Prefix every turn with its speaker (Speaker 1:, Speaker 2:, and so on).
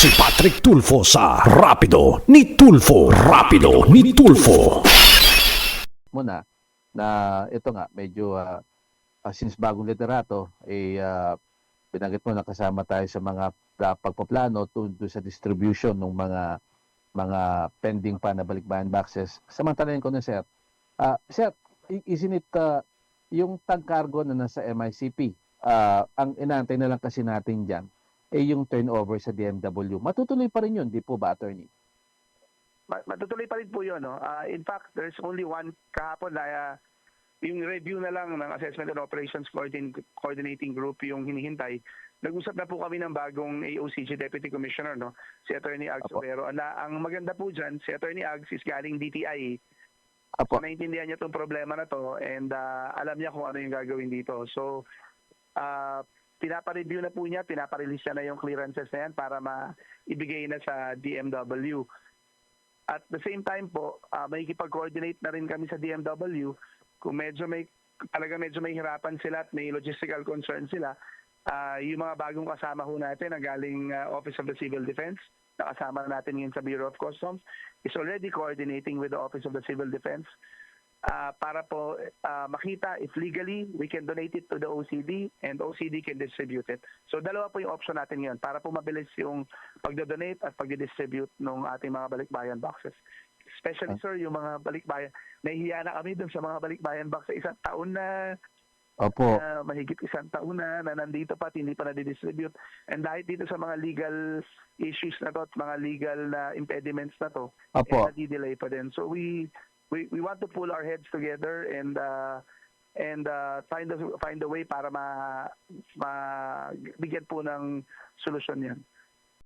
Speaker 1: si Patrick Tulfo sa Rapido ni Tulfo. Rapido ni Tulfo.
Speaker 2: Muna na ito nga medyo since bagong liderato binanggit mo na kasama tayo sa mga pagpaplano tungkol sa distribution ng mga pending pa na balikbayan boxes. Samantalahin ko na sir. Sir, isn't it yung tag cargo na nasa MICP, ang inaantay na lang kasi natin diyan yung turnover sa DMW. Matutuloy pa rin yun, di po ba, attorney?
Speaker 3: Matutuloy pa rin po yun. No? In fact, there's only one kahapon na yung review na lang ng Assessment and Operations Coordinating Group yung hinihintay. Nag-usap na po kami ng bagong AOCG Deputy Commissioner, no? Si Attorney Ags Sobero. Ang maganda po dyan, si Attorney Ags is galing DTI. So, naintindihan niya itong problema na to and alam niya kung ano yung gagawin dito. So, pinapareview na po niya, pinaparelease niya na yung clearances na yan para maibigay na sa DMW. At the same time po, makikipag-coordinate na rin kami sa DMW kung medyo may hirapan sila at may logistical concern sila. Yung mga bagong kasama ho natin na galing Office of the Civil Defense, na kasama natin ngayon sa Bureau of Customs, is already coordinating with the Office of the Civil Defense para po makita if legally we can donate it to the OCD and OCD can distribute it. So dalawa po yung option natin ngayon para po mabilis yung pagdodonate at pagdidistribute ng ating mga balikbayan boxes. Especially sir, yung mga balikbayan, nahihiya na kami dun sa mga balikbayan box sa isang taon na.
Speaker 2: Opo.
Speaker 3: Mahigit isang taon na nandito pa, hindi pa na-distribute. And dahil dito sa mga legal issues na to at mga legal na impediments na to, nadi-delay pa din. So we want to pull our heads together and find a way para bigyan po ng solusyon yan.